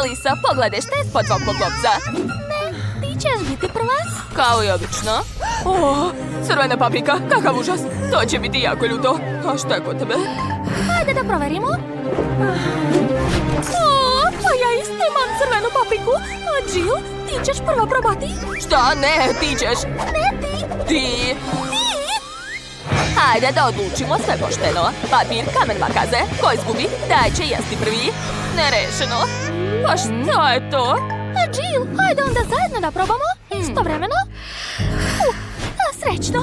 Melisa, pogledaj šta je ispod tvog poklopca. Ti ćeš biti prva? Kao i obično. O, crvena paprika, kakav užas. To će biti jako ljuto. A šta je kod tebe? Hajde da proverimo. Pa ja isto imam crvenu papriku. A Jill, ti ćeš prva probati? Šta? Ne, ti ćeš. Ne ti. Ti. Hajde da odlučimo sve pošteno. Papir, kamen, makaze. Ko izgubi, taj će jesti prvi. Nerešeno. Pa šta je to? Jill, hajde onda zajedno da probamo. Istovremeno. Srećno.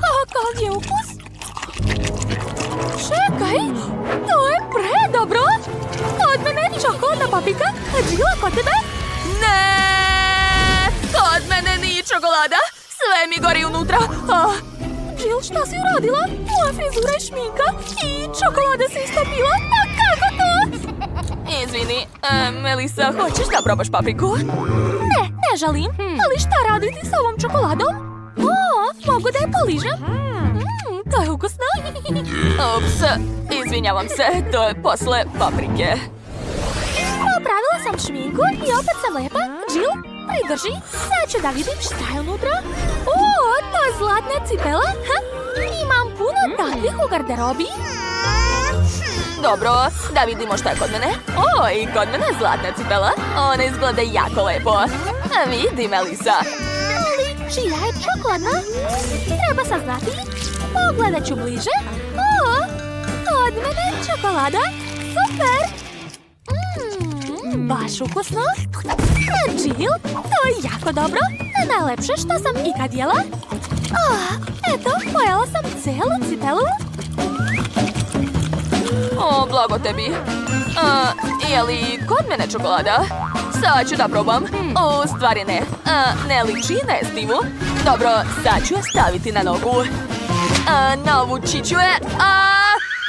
Kakav je ukus? Čekaj, to je predobro. Od mene čokoladna paprika, a Jill, kod tebe? Ne! Kod mene nije čokolada. Sve mi gori unutra. Jill, šta si uradila? Moja frizura je šminka i čokolada se istopila. A kako to? Izvini, Melisa, hoćeš da probaš papriku? Ne želim. Ali šta raditi s ovom čokoladom? Mogu da je poližem? To je ukusno. Ups, izvinjavam se, to je posle paprike. Popravila sam šminku i opet sam lepa. Jill, pridrži. Sad ću da vidim šta je unutra. To je zlatna cipela. Imam puno takvih u garderobi. Dobro, da vidimo šta je kod mene. I kod mene je zlatna cipela. Ona izgleda jako lepo. Vidi, Melisa. Ali čija je čokoladna? Treba saznati. Pogledat ću bliže. Kod mene je čokolada. Super. Baš ukusno. Jill, to je jako dobro. Najlepše što sam ikad jela. Eto, pojela sam celu cipelu. Blago tebi. Je li kod mene čokolada? Sad ću da probam. U stvari ne. Ne liči na jestivu. Dobro, sad ću je staviti na nogu. Navući ću je.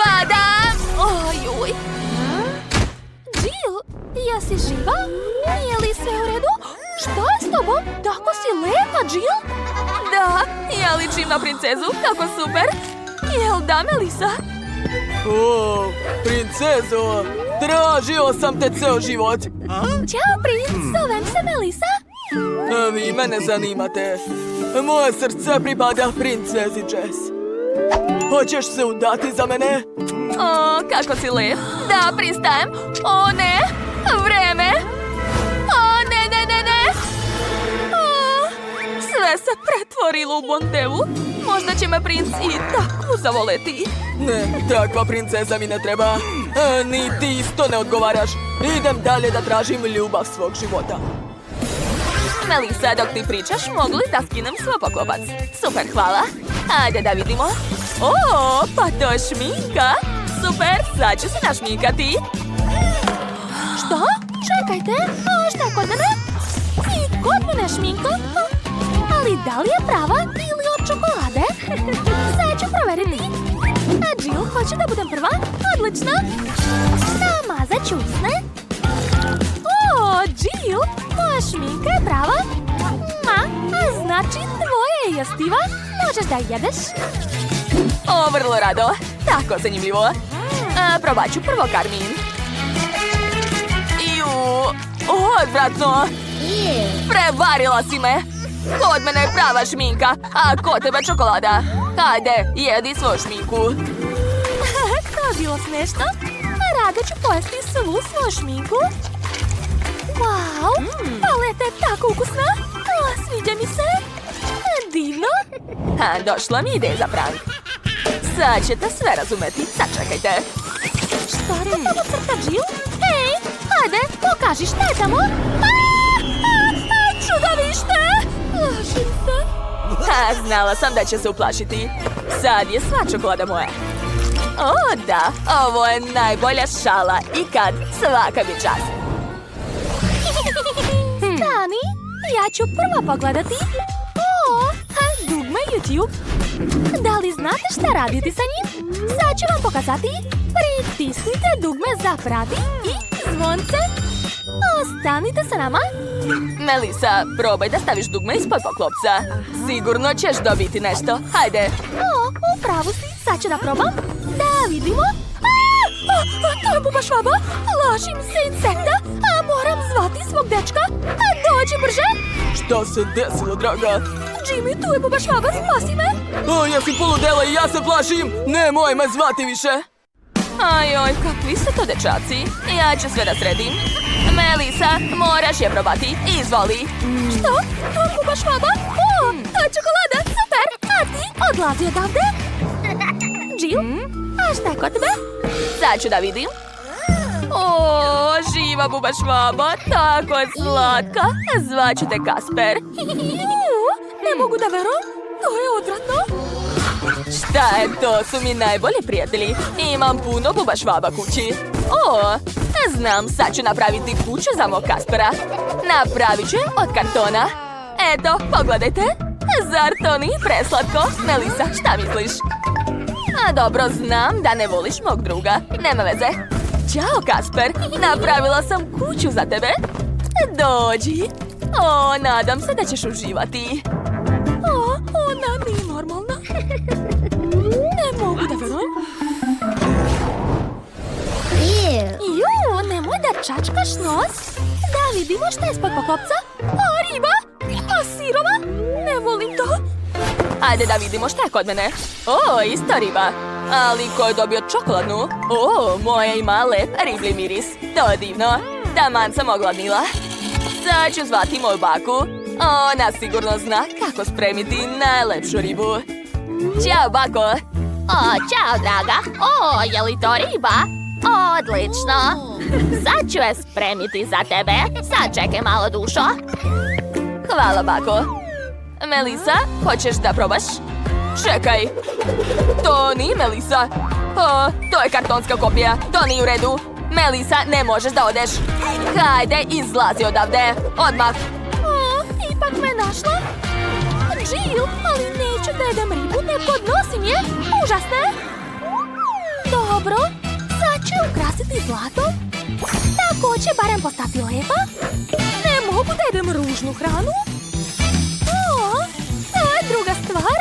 Padam! Ojuj. Jill, jesi živa? Nije li sve u redu? Što je s tobom? Tako si lepa, Jill? Da, ja ličim na princezu. Kako super. Jel da, Melisa? Princezo, tražio sam te ceo život. Ćao, princ, zovem se Melisa. Vi mene zanimate. Moje srce pripada princezi Jess. Hoćeš se udati za mene? Kako si lep. Da, pristajem. Ne, vreme. Ne. Sve se pretvorilo u bondevu. Možda će me princ i tako zavoleti. Ne, takva princeza mi ne treba. Ni ti isto ne odgovaraš. Idem dalje da tražim ljubav svog života. Melisa, dok ti pričaš, mogu li da skinem svoj poklopac? Super, hvala. Ajde da vidimo. Pa to je šminka. Super, sad ću se našminkati. Što? Čekajte, šta je kod mene? I kod mene šminka? Ali da li je prava ili od čokolade? Sad ću proveriti. A Jill, hoće da budem prva? Odlično. Namazat ću usne. Jill, moja šminka je prava. Znači tvoje je jestiva. Možeš da jedeš. Vrlo rado. Tako zanimljivo. Probat ću prvo karmin. Odvratno. Prevarila si me. Kod mene je prava šminka, a kod tebe čokolada. Hajde, jedi svoju šminku. To je bilo smešno. Rado ću pojesti svu svoju šminku. Wow, paleta je tako ukusna. Sviđa mi se. Divno. Došla mi ideja za prank. Sad ćete sve razumeti. Sačekajte. Šta to tamo crta, Jill? Hej, hajde, pokaži šta je tamo. Čudovište! Plašim se. Znala sam da će se uplašiti. Sad je sva čokolada moja. Da, ovo je najbolja šala ikad. Svaka mi čast. Stani, ja ću prvo pogledati. Dugme YouTube. Da li znate šta raditi sa njim? Sad ću vam pokazati. Pritisnite dugme za prati i zvonce. Ostanite sa nama. Melisa, probaj da staviš dugme ispod poklopca. Sigurno ćeš dobiti nešto. Hajde. Upravo si. Sad ću da probam. Da vidimo. To je buba švaba. Plašim se insekta. Moram zvati svog dečka. Dođi brže. Šta se desilo, draga? Jimmy, tu je buba švaba. Spasi me. Jesi poludela i ja se plašim. Nemoj me zvati više. Ajoj, kakvi su to dečaci. Ja ću sve da sredim. Melisa, moraš je probati. Izvoli. Što? Buba švaba? To je čokolada. Super. A ti odlazi odavde? Jill? A šta je kod tebe? Sad ću da vidim. O, živa buba švaba, tako je slatka. Zvaću te Kasper. Ne mogu da verujem. To je odvratno. Šta je, to su mi najbolji prijatelji. Imam puno buba švaba kući. O, znam, sad ću napraviti kuću za mog Kaspera. Napravit ću je od kartona. Eto, pogledajte. Zar to nije preslatko? Melisa, šta misliš? A dobro, znam da ne voliš mog druga. Nema veze. Ćao, Kasper. Napravila sam kuću za tebe. Dođi. O, nadam se da ćeš uživati. Ona nije normalna. Ne mogu da verujem. Nemoj da čačkaš nos. Da vidimo šta je ispod poklopca. Riba. Sirova. Ne volim to. Ajde da vidimo šta je kod mene. O, ista riba. Ali ko je dobio čokoladnu? O, moja ima lep riblji miris. To je divno. Taman sam ogladnila. Sad ću zvati moju baku. Ona sigurno zna kako spremiti najlepšu ribu. Ćao, bako. Ćao, draga. Je li to riba? Odlično. Sad ću je spremiti za tebe. Sad čekaj malo, dušo. Hvala, bako. Melisa, hoćeš da probaš? Čekaj. To nije Melisa. To je kartonska kopija. To nije u redu. Melisa, ne možeš da odeš. Hajde, izlazi odavde. Odmah. Ipak me našla. Jill, ali neću da jedem ribu, ne podnosim je. Užasno je. Dobro, sad ću ukrasiti zlatom. Tako će barem postati lepa. Ne mogu da jedem ružnu hranu. To je druga stvar.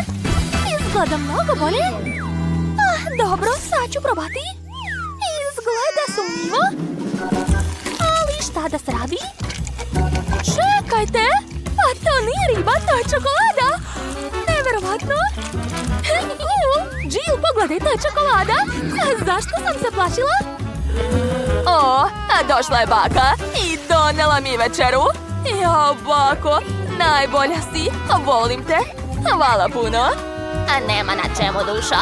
Izgleda mnogo bolje. Dobro, sad ću probati. Izgleda sumnjivo. Ali šta da se radi? Čekajte! Pa to nije riba, to je čokolada! Neverovatno! Jill, pogledaj, to je čokolada! Zašto sam se plašila? Došla je baka i donela mi večeru. Jo, bako, najbolja si. Volim te. Hvala puno. Nema na čemu, dušo.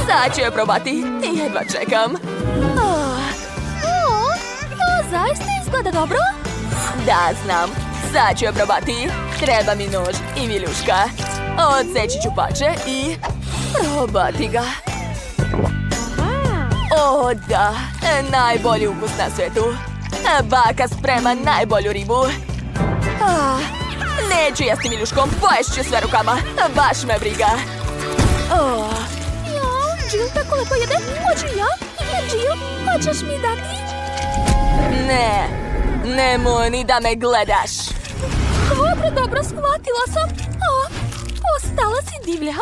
Sad ću je probati. Jedva čekam. To zaista izgleda dobro. Da, znam. Sad ću je probati. Treba mi nož i viljuška. Odseći ću pače i probati ga. O, da. Najbolji ukus na svetu. Baka sprema najbolju ribu. Neću jesti viljuškom, poješću sve rukama. Baš me briga. Jill tako lepo jede. Hoću ja? Jill, hoćeš mi dati? Ne, nemoj ni da me gledaš. Dobro, shvatila sam. Postala si divlja.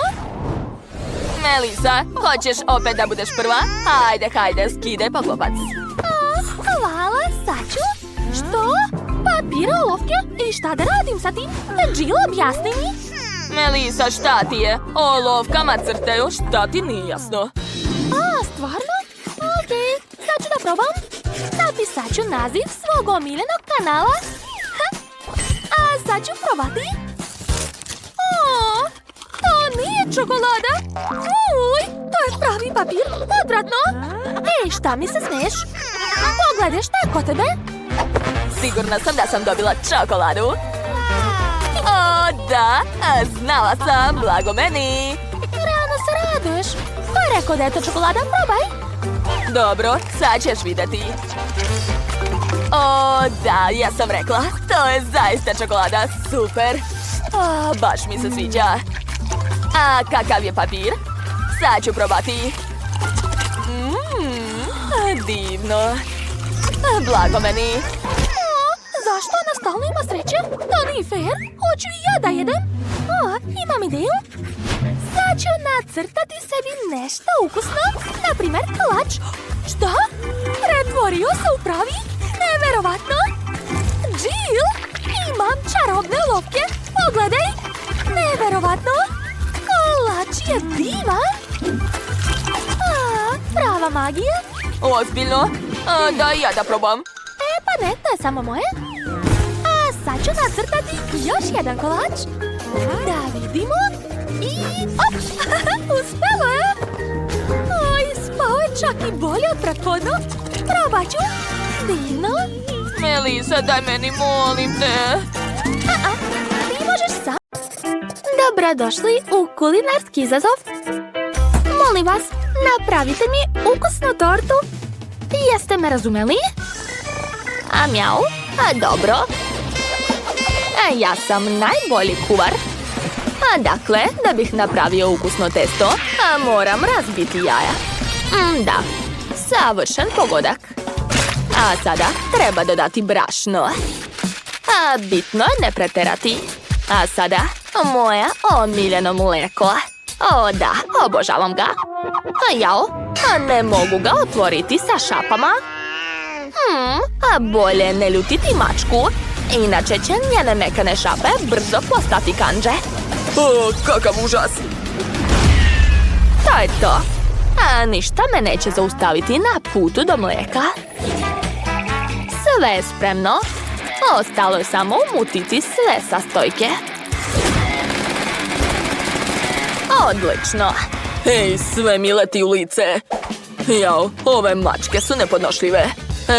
Melisa, hoćeš opet da budeš prva? Hajde, skidaj poklopac. Hvala, sad ću. Što? Papira, olovke? I šta da radim sa tim? Jill, objasni mi. Melisa, šta ti je? Olovkama crtaju, šta ti nije jasno? Stvarno? Okej, sad ću da probam. Napisat ću naziv svog omiljenog kanala. A sad ću probati. To nije čokolada. To je pravi papir. Odvratno. Ej, šta mi se smiješ? Pogledaj, šta je kod tebe? Sigurna sam da sam dobila čokoladu. O, da, znala sam, blago meni. Rano se raduješ. Ko je rekao da je to čokolada? Probaj. Dobro, sad ćeš vidjeti. O, da, ja sam rekla. To je zaista čokolada, super. Baš mi se sviđa. A kakav je papir? Sad ću probati. Divno. Blago meni. Zašto ona stalno ima sreće? To nije fair. Hoću i ja da jedem. Imam ideju. Sad ću nacrtati sebi nešto ukusno, na primjer kolač. Šta? Pretvorio se u pravi? Neverovatno! Jill, imam čarobne lovke, pogledaj! Neverovatno! Kolač je divan! Prava magija? Ozbiljno? Da i ja da probam. Pa ne, to je samo moje. A sad ću nacrtati još jedan kolač. Da vidimo. I op! Uspelo je! Oj, spao je čak i bolje od prethodno. Probat ću. Divno. Melisa, daj meni, molim te. Ti možeš sam. Dobrodošli u kulinarski izazov. Molim vas, napravite mi ukusnu tortu. Jeste me razumeli? A mjau, a dobro. A ja sam najbolji kuvar. A dakle, da bih napravio ukusno testo, moram razbiti jaja. Da, savršen pogodak. A sada treba dodati brašno. A bitno je ne preterati. A sada moje omiljeno mlijeko. O da, obožavam ga. A jao, ne mogu ga otvoriti sa šapama. A bolje ne ljutiti mačku, inače će njene mekane šape brzo postati kandže. O, kakav užas! To je to. A ništa me neće zaustaviti na putu do mlijeka. Sve je spremno. Ostalo je samo umutiti sve sastojke. Odlično. Hej, sve mi leti u lice. Jao, ove mačke su nepodnošljive.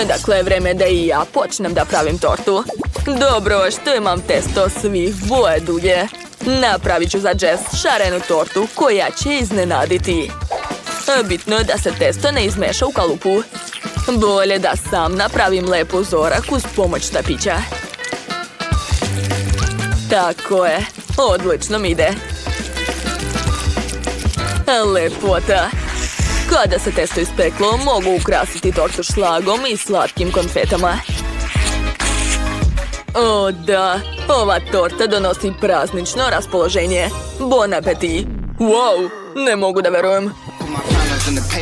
Dakle, vreme je da i ja počnem da pravim tortu. Dobro, što imam testo svih boje dulje. Napravit ću za Jess šarenu tortu koja će iznenaditi. Bitno je da se testo ne izmeša u kalupu. Bolje da sam napravim lep uzorak uz pomoć štapića. Tako je, odlično mi ide. Lepota. Kada se testo ispeklo, mogu ukrasiti tortu šlagom i slatkim konfetama. O da, ova torta donosi praznično raspoloženje. Bon appetit! Wow, ne mogu da verujem.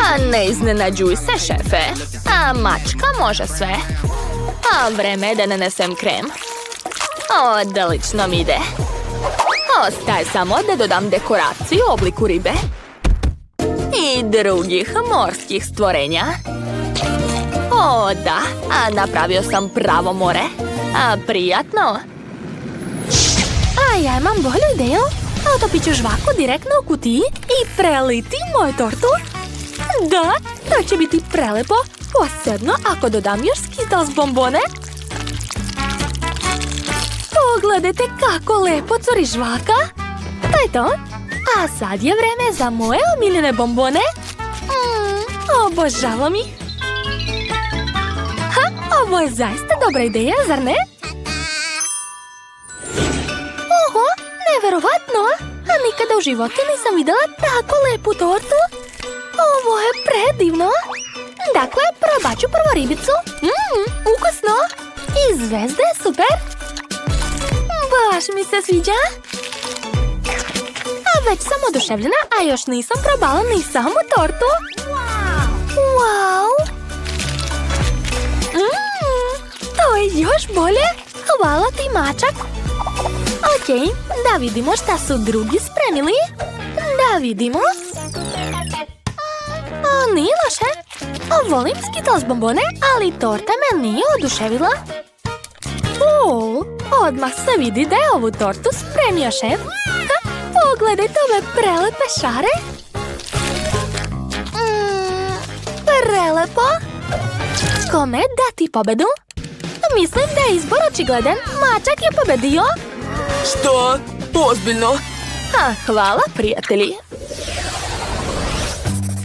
A ne iznenađuj se, šefe. A mačka može sve. A vreme je da nanesem krem. Odlično mi ide. Ostaje samo da dodam dekoraciju u obliku ribe i drugih morskih stvorenja. O da, a napravio sam pravo more. A prijatno. A ja imam bolju ideju. Otopit ću žvaku direktno u kutiji i preliti moju tortu. Da, to će biti prelepo, posebno ako dodam još Skittles bombone. Pogledajte kako lepo curi žvaka. To je to. A sad je vreme za moje omiljene bombone. Obožavam ih. Ovo je zaista dobra ideja, zar ne? Oho, neverovatno! A nikada u životu nisam vidjela tako lepu tortu. Ovo je predivno. Dakle, probat ću prvo ribicu. Ukusno. I zvezde, super. Baš mi se sviđa. A već sam oduševljena, a još nisam probala ni samu tortu. Wow! To je još bolje. Hvala ti, mačak. Ok, da vidimo šta su drugi spremili. Da vidimo. Nije loše. Volim Skittles bombone, ali torta me nije oduševila. Odmah se vidi da je ovu tortu spremio šef. Pogledajte ove prelepe šare. Prelepo. Kome dati pobedu? Mislim da je izbor očigledan. Mačak je pobedio. Što? Ozbiljno? Hvala, prijatelji.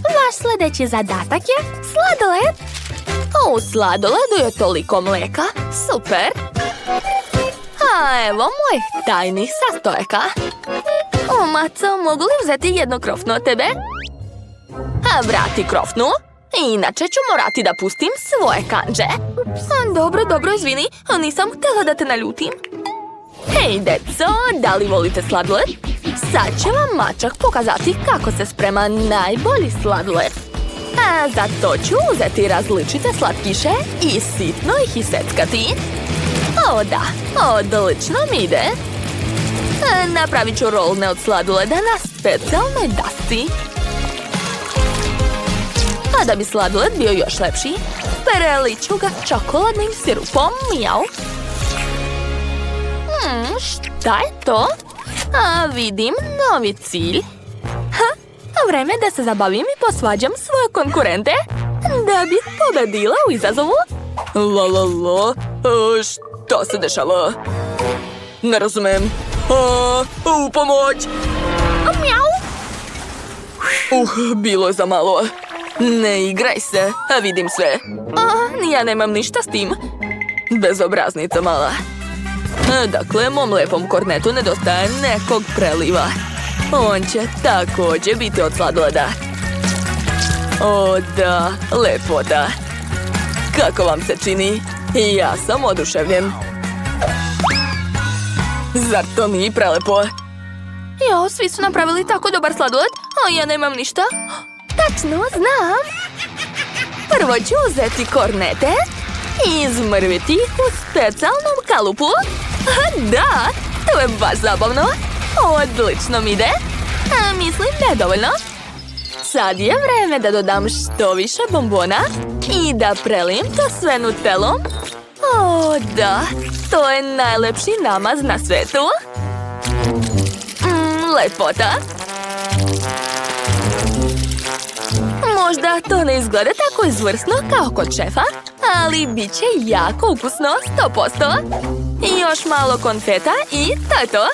Vaš sljedeći zadatak je sladoled. U sladoledu je toliko mlijeka. Super. A evo mojih tajnih sastojaka. Maco, mogu li uzeti jednu krofnu od tebe? Vrati krofnu. Inače ću morati da pustim svoje kandže. Dobro, izvini. Nisam htjela da te naljutim. Hej, deco, da li volite sladoled? Sad će vam mačak pokazati kako se sprema najbolji sladoled. A za to ću uzeti različite slatkiše i sitno ih iseckati. O da, odlično mi ide. Napravit ću rolne od sladoleda na specijalnoj dasci. A da bi sladoled bio još lepši, prelit ću ga čokoladnim sirupom. Mijau. Šta je to? Vidim novi cilj. Vreme da se zabavim i posvađam svoje konkurente da bi pobedila u izazovu. Šta se dešava? Ne razumem. U pomoć! Mjau! Bilo je za malo. Ne igraj se, a vidim sve. Ja nemam ništa s tim. Bezobraznica mala. Dakle, mom lepom kornetu nedostaje nekog preliva. On će također biti od sladoleda. O da, lepota. Kako vam se čini? Ja sam oduševljen. Zar to nije prelepo? Jo, svi su napravili tako dobar sladoled, a ja nemam ništa. Tačno, znam. Prvo ću uzeti kornete i izmrviti ih u specijalnom kalupu. Da, to je baš zabavno. Odlično mi ide. Mislim da je dovoljno. Sad je vreme da dodam što više bombona i da prelijem to sve nutelom. O da, to je najlepši namaz na svetu. Lepota. Možda to ne izgleda tako izvrsno kao kod šefa, ali bit će jako ukusno, 100%. I još malo konfeta i to je to.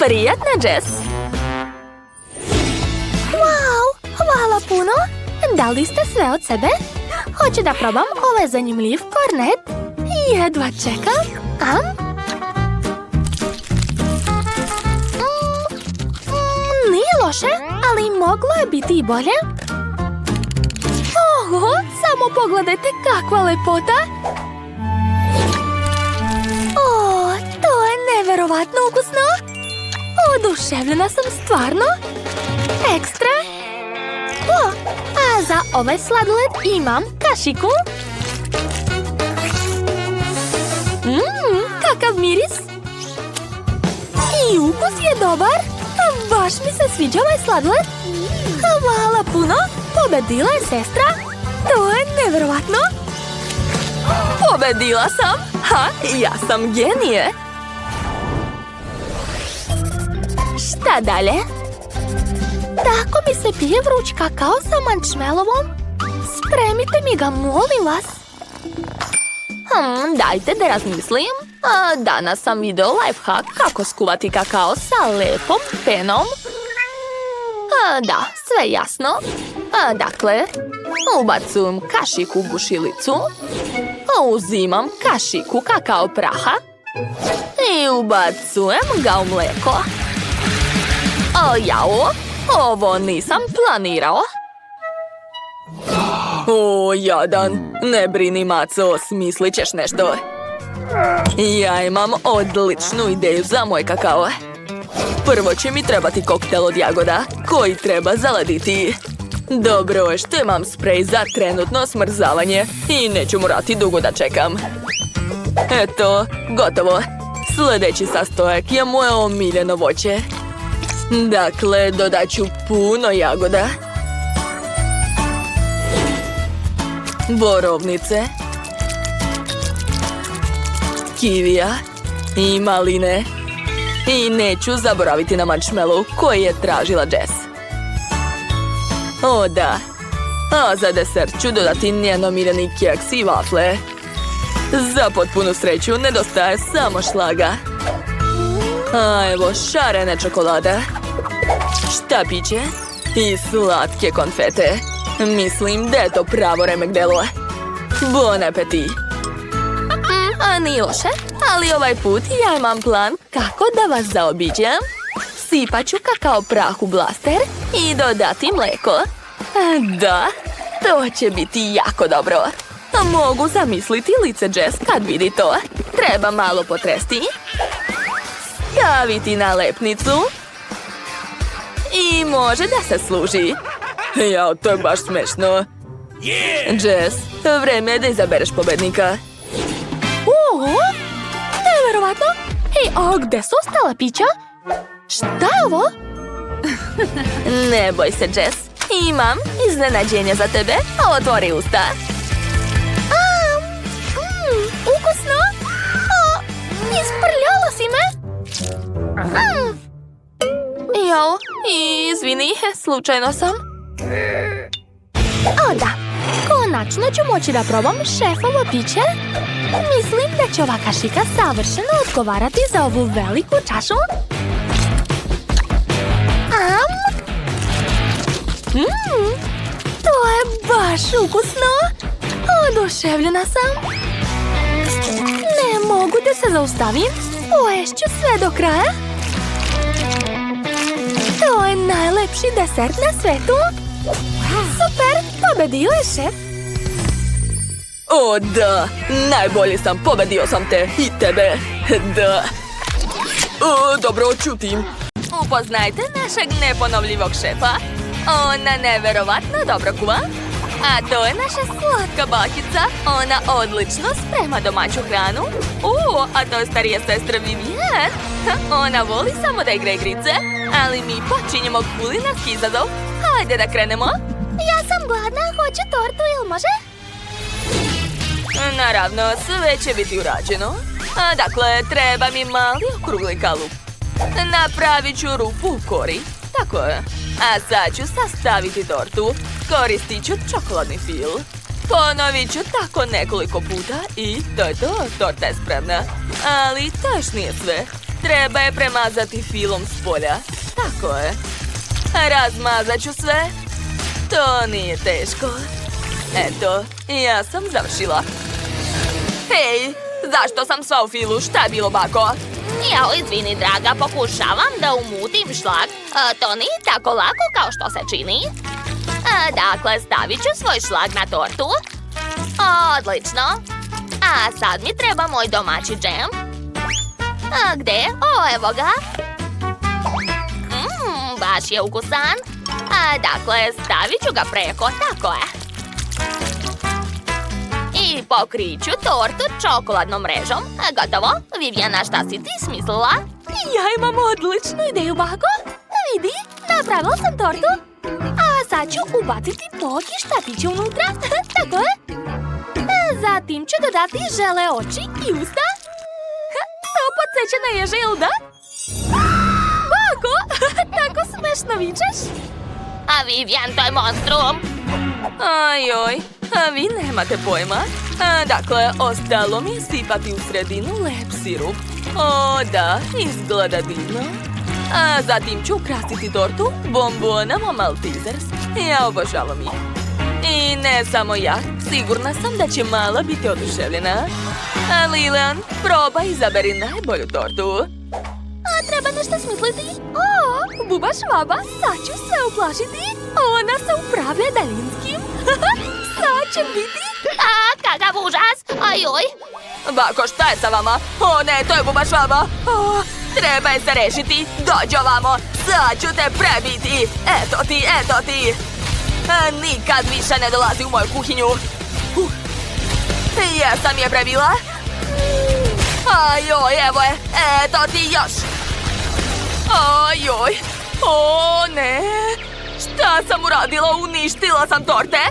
Prijatna, Jess! Wow, hvala puno! Dali ste sve od sebe? Hoću da probam ovaj zanimljiv kornet. Jedva čekam. Nije loše, ali moglo je biti i bolje. Oho, samo pogledajte kakva lepota! O, to je neverovatno ukusno! Oduševljena sam stvarno! Ekstra! O, a za ovaj sladoled imam kašiku. Kakav miris! I ukus je dobar! Baš mi se sviđa ovaj sladoled! Hvala puno! Pobedila je sestra! To je neverovatno! Pobedila sam! Ja sam genije! Šta dalje? Tako mi se pije vruć kakao sa marshmallowom. Spremite mi ga, molim vas. Dajte da razmislim. Danas sam video lifehack kako skuvati kakao sa lepom penom. Da, sve jasno. Dakle, ubacujem kašiku u bušilicu. Uzimam kašiku kakao praha. I ubacujem ga u mleko. Jao, ovo nisam planirao. O, jadan, ne brini, maco, smislit ćeš nešto. Ja imam odličnu ideju za moj kakao. Prvo će mi trebati koktel od jagoda, koji treba zaladiti. Dobro, što imam sprej za trenutno smrzavanje i neću morati dugo da čekam. Eto, gotovo. Sljedeći sastojak je moje omiljeno voće. Dakle, dodat ću puno jagoda. Borovnice. Kivija. I maline. I neću zaboraviti na marshmallow koji je tražila Jess. O da. A za desert ću dodati njen omiljeni keks i vafle. Za potpunu sreću nedostaje samo šlaga. A evo šarene čokolada. Štapiće i slatke konfete. Mislim da je to pravo remek-delo. Bon appetit! Nije loše, ali ovaj put ja imam plan kako da vas zaobiđem. Sipat ću kakao prah u blaster i dodati mleko. Da, to će biti jako dobro. Mogu zamisliti lice Jess kad vidi to. Treba malo potresti. staviti nalepnicu. I može da se služi. Jao, to je baš smešno. Jess, vreme je da izabereš pobednika. Neverovatno. Hej, a gde su ostala pića? Šta je ovo? Ne boj se, Jess. Imam iznenađenje za tebe. Otvori usta. Ukusno. Isprljala si me. Jao, izvini, slučajno sam. O da, konačno ću moći da probam šefovo piće. Mislim da će ova kašika savršeno odgovarati za ovu veliku čašu. To je baš ukusno. Oduševljena sam. Ne mogu da se zaustavim. Poješću sve do kraja. To je najlepši desert na svetu. Super, pobedio je šef. O da, najbolji sam, pobedio sam te i tebe. Da. Dobro, čutim. Upoznajte našeg neponovljivog šefa. Ona neverovatno dobro kuva. A to je naša slatka bakica. Ona odlično sprema domaću hranu. A to je starija sestra Vivian. Ona voli samo da igra igrice. Ali mi počinjemo kulinarski izazov. Hajde da krenemo. Ja sam gladna, hoću tortu, jel može? Naravno, sve će biti urađeno. Dakle, treba mi mali okrugli kalup. Napravit ću rupu u kori. Tako je. A sad ću sastaviti tortu. Koristit ću čokoladni fil. Ponovit ću tako nekoliko puta i to je to. Torta je spremna. Ali to još nije sve. Treba je premazati filom s polja. Tako je. Razmazat ću sve. To nije teško. Eto, ja sam završila. Hej, zašto sam sva u filu? Šta je bilo, bako? Jao, izvini, draga, pokušavam da umutim šlag. To nije tako lako kao što se čini. Dakle, stavit ću svoj šlag na tortu. Odlično. A sad mi treba moj domaći džem. Gde? Evo ga. Baš je ukusan. Dakle, stavit ću ga preko, tako je. I pokriću tortu čokoladnom mrežom. Gotovo. Viviana, šta si ti smislila? Ja imam odličnu ideju, bako. Vidi, napravila sam tortu. A sad ću ubaciti poki štapiće unutra. Tako je. Zatim ću dodati žele oči i usta. To podsjeća na ježe, jel da? Bako, tako smešno vičeš. A Vivian, to je monstrum. Ajoj, a vi nemate pojma. Dakle, ostalo mi je sipati u sredinu lep sirup. O da, izgleda divno. A zatim ću ukrasiti tortu bombonama Maltesers. Ja obožavam ih. I ne samo ja, sigurna sam da će mala biti oduševljena. Lilian, probaj, izaberi najbolju tortu. Treba nešto smisliti. Buba švaba, sad ću se uplašiti. Ona se upravlja daljinskim. Sad će biti. Kakav užas! Ajoj! Bako, šta je sa vama? O ne, to je buba švaba. Treba je se rešiti. Dođi ovamo, sad ću te prebiti. Eto ti. Nikad više ne dolazi u moju kuhinju. Jesam je prebila. Ajoj, evo je. Eto ti još. Ajoj. O ne. Šta sam uradila? Uništila sam torte.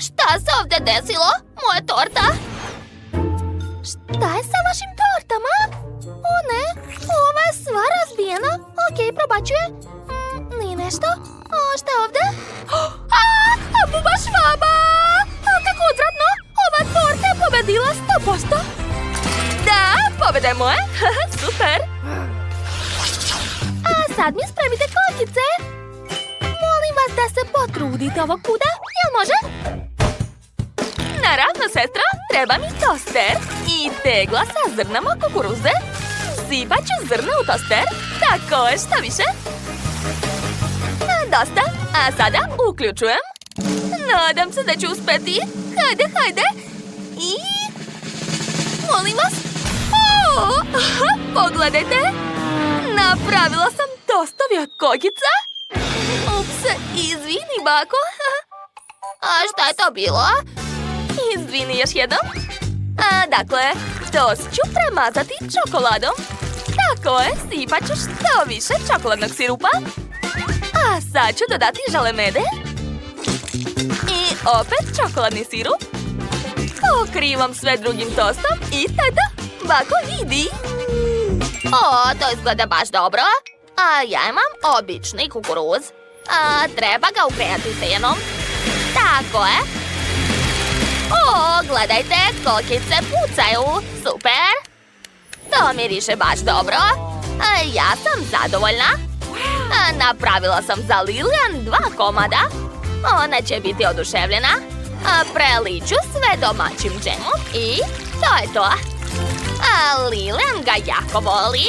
Šta se ovdje desilo? Moja torta? Šta je sa vašim tortama? O ne, ova je sva razbijena. Okej, probaćuje. Nije nešto. Šta je ovdje? Buba švaba! Kako odvratno! Ova torta je pobedila 100%. Da, pobeda je moja. Super. A sad mi spremite kokice. Molim vas da se potrudite ovog puta. Jel može? Naravno, sestra, treba mi toster i tegla sa zrnama kukuruze. Sipat ću zrna u toster. Tako je, šta više? Dosta, a sada uključujem. Nadam se da ću uspeti. Hajde. I... molim vas. Pogledajte! Napravila sam tostovi od kokica. Ups, izvini, bako. A šta je to bilo? Izvini još jednom. Dakle, tost ću premazati čokoladom. Tako je, sipat ću što više čokoladnog sirupa. A sad ću dodati žalemede. I opet čokoladni sirup. Pokrivam sve drugim tostom i tada, bako, vidi. O, to izgleda baš dobro. A ja imam obični kukuruz. Treba ga ugrejati fenom. Tako je. O, gledajte, kokice pucaju. Super. To miriše baš dobro. Ja sam zadovoljna. Napravila sam za Lilian 2 komada. Ona će biti oduševljena. Preliću sve domaćim džemom i to je to. Lilian ga jako voli.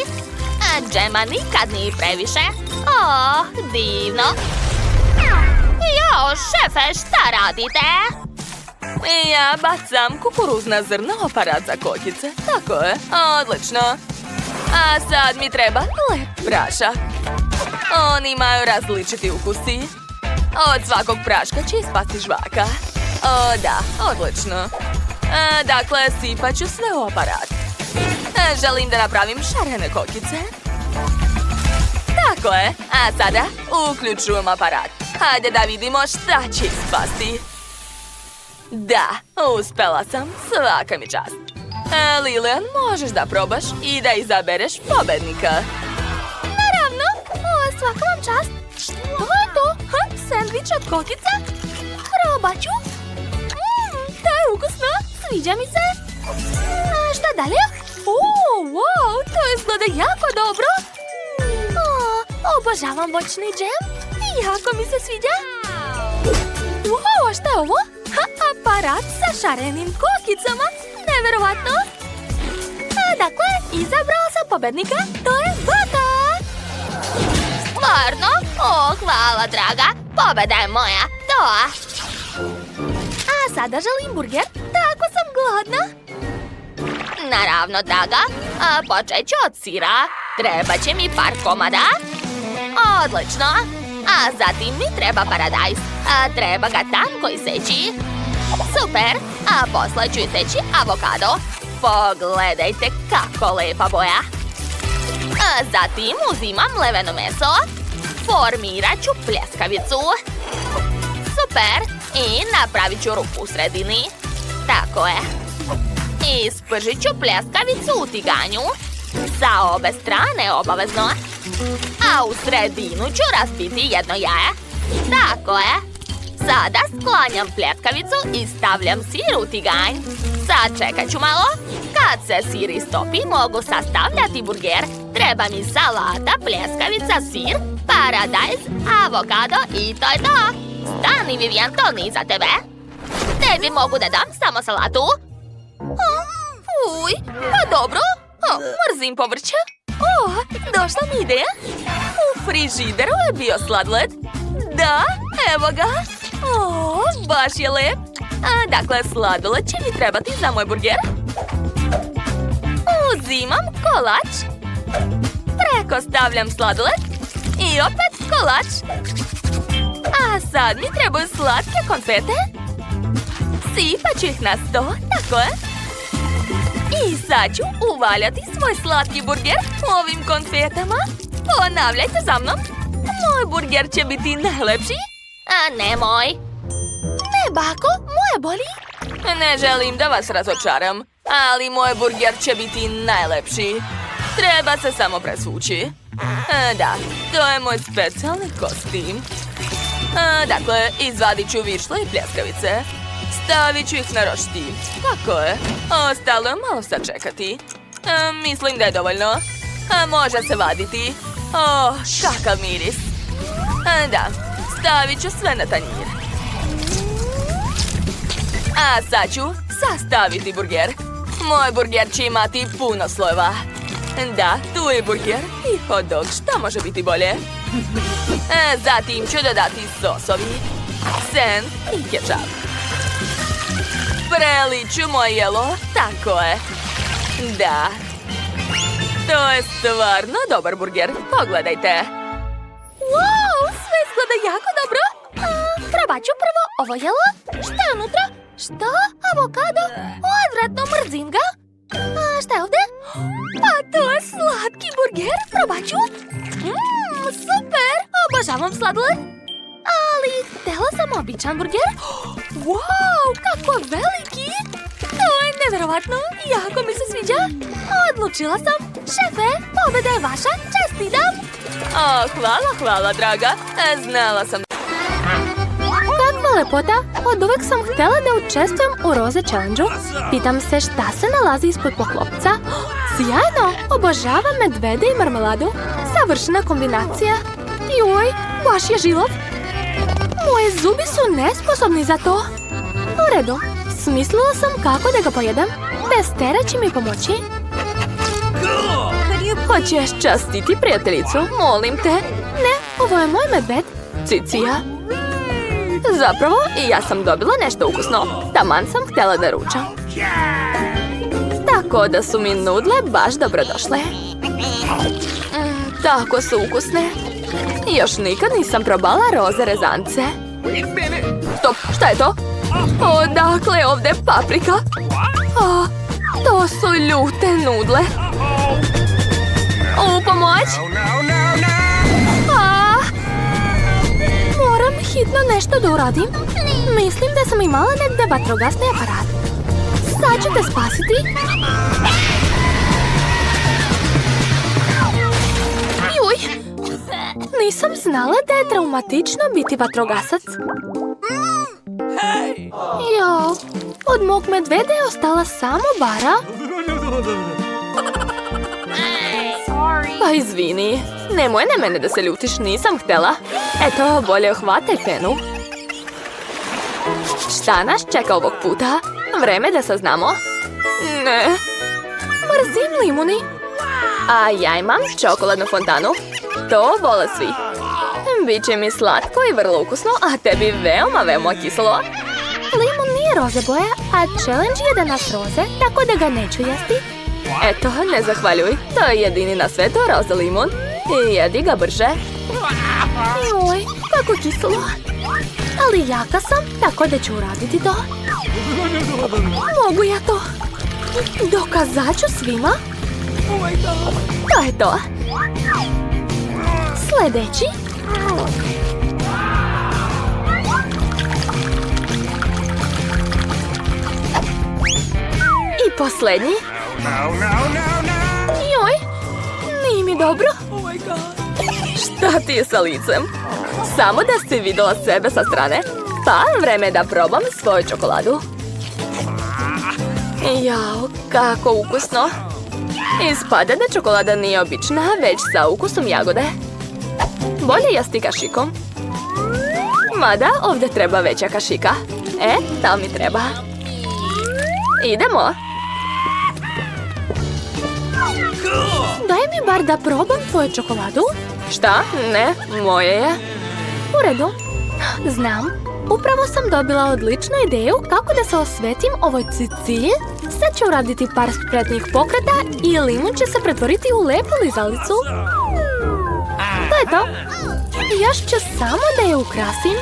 Džema nikad nije previše. O, divno. Jo, šefe, šta radite? Ja bacam kukuruzna zrna u aparat za kokice. Tako je, odlično. A sad mi treba lep prašak. Oni imaju različiti ukusi. Od svakog praška će ispasti žvaka. O, da, odlično. Dakle, sipat ću sve u aparat. Želim da napravim šarene kokice. Tako je, a sada uključujem aparat. Hajde da vidimo šta će ispasti. Da, uspela sam, svaka mi čast. Lilian, možeš da probaš i da izabereš pobednika. Naravno, svaka vam čast. To je to, sendvič od kokica. Probat ću. To je ukusno, sviđa mi se. A šta dalje? Wow, to izgleda jako dobro. Obožavam voćni džem. Jako mi se sviđa. Wow, šta je ovo? Aparat sa šarenim kokicama. Neverovatno. Dakle, izabrala sam pobednika. To je Baka. Stvarno? O, hvala, draga. Pobeda je moja. To. A sada želim burger. Tako sam gladna. Naravno, draga. Počet ću od sira. Treba će mi par komada. Odlično. A zatim mi treba paradajz. Treba ga tanko iseći. Super. A posle ću iseći avokado. Pogledajte kako lepa boja. Zatim uzimam leveno meso. Formirat ću pljeskavicu. Super. I napravit ću rupu u sredini. Tako je. Ispržit ću pljeskavicu u tiganju. Sa obe strane obavezno. A u sredinu ću razbiti jedno jaje. Tako je. Sada sklanjam pljeskavicu i stavljam sir u tiganj. Sad čekat ću malo. Kad se sir istopi, mogu sastavljati burger. Treba mi salata, pljeskavica, sir, paradajz, avokado i to je to. Stani, Vivian, to nije za tebe. Tebi mogu da dam samo salatu. Uj, pa dobro. Mrzim povrće. Došla mi ideja. U frižideru je bio sladoled. Da, evo ga. Baš je lep. Dakle, sladoled će mi trebati za moj burger. Uzimam kolač. Preko stavljam sladoled. I opet kolač. A sad mi trebaju slatke konfete. Sipat ću ih na sto, tako je. I sad ću uvaljati svoj slatki burger ovim konfetama. Ponavljajte za mnom. Moj burger će biti najlepši. Nemoj. Ne, Bako, moje boli. Ne želim da vas razočaram, ali moj burger će biti najlepši. Treba se samo presvući. Da, to je moj specijalni kostim. Dakle, izvadit ću višle i pljeskavice. Stavit ću ih na roštilj. Tako je. Ostalo je malo sačekati. Mislim da je dovoljno. Može se vaditi. Kakav miris. Da, stavit ću sve na tanjir. A sad ću sastaviti burger. Moj burger će imati puno slojeva. Da, tu je burger i hot dog. Šta može biti bolje? Zatim ću dodati sosovi, sen i kečap. Preliću moje jelo, tako je. Da. To je stvarno dobar burger. Pogledajte. Wow, sve izgleda jako dobro. Probat ću prvo ovo jelo. Šta je unutra? Što? Avokado? Odvratno, mrzim ga. Šta je ovdje? Pa to je slatki burger. Probat ću. Super, obožavam sladoled. Ali htjela sam običan burger. Wow, kako veliki. To je nevjerovatno. Jako mi se sviđa. Odlučila sam. Šefe, pobjeda je vaša. Čestitam. Hvala, draga. Znala sam. Kakva lepota! Od uvek sam htjela da učestvujem u Roze Challenge-u. Pitam se šta se nalazi ispod poklopca. Sjajno! Obožavam medvede i marmeladu. Savršena kombinacija. Joj, baš je žilav. Moje zubi su nesposobni za to. U redu. Smislila sam kako da ga pojedem. Testera će mi pomoći. Hoćeš častiti prijateljicu? Molim te. Ne, ovo je moj medved. Cicija. Zapravo, i ja sam dobila nešto ukusno. Taman sam htjela da ručam. Tako da su mi nudle baš dobrodošle. Tako su ukusne. Još nikad nisam probala roze rezance. Stop, šta je to? Odakle je ovdje paprika? To su ljute nudle. U pomoć! Moram hitno nešto da uradim. Mislim da sam imala negdje vatrogasni aparat. Sad ću te spasiti. Juj! Nisam znala da je traumatično biti vatrogasac. Jo, od mog medveda je ostala samo bara. Pa izvini, nemoj na mene da se ljutiš, nisam htjela. Eto, bolje hvataj penu. Šta nas čeka ovog puta? Vreme da saznamo. Ne. Mrzim limuni. A ja imam čokoladnu fontanu. To vole svi. Biće mi slatko i vrlo ukusno, a tebi veoma kiselo. Limun nije roze boja, a challenge je da nas roze, tako da ga neću jesti. Eto, ne zahvaljuj. To je jedini na svetu roza limun. I jedi ga brže. Joj, kako kiselo. Ali jaka sam, tako da ću uraditi to. Mogu ja to. Dokazat ću svima. To je to. Sljedeći. I posljednji. Joj, nije mi dobro. Šta ti je sa licem? Samo da si vidjela sebe sa strane. Pa, vreme je da probam svoju čokoladu. Jao, kako ukusno. Ispada da čokolada nije obična, već sa ukusom jagode. Bolje jesti kašikom. Mada, ovdje treba veća kašika. Ta mi treba. Idemo. Daj mi bar da probam tvoju čokoladu. Šta? Ne, moje je. U redu. Znam, upravo sam dobila odličnu ideju kako da se osvetim ovoj Cicilji. Sad ću uraditi par spretnih pokreta i limun će se pretvoriti u lepu lizalicu. To je to. Još ću samo da je ukrasim.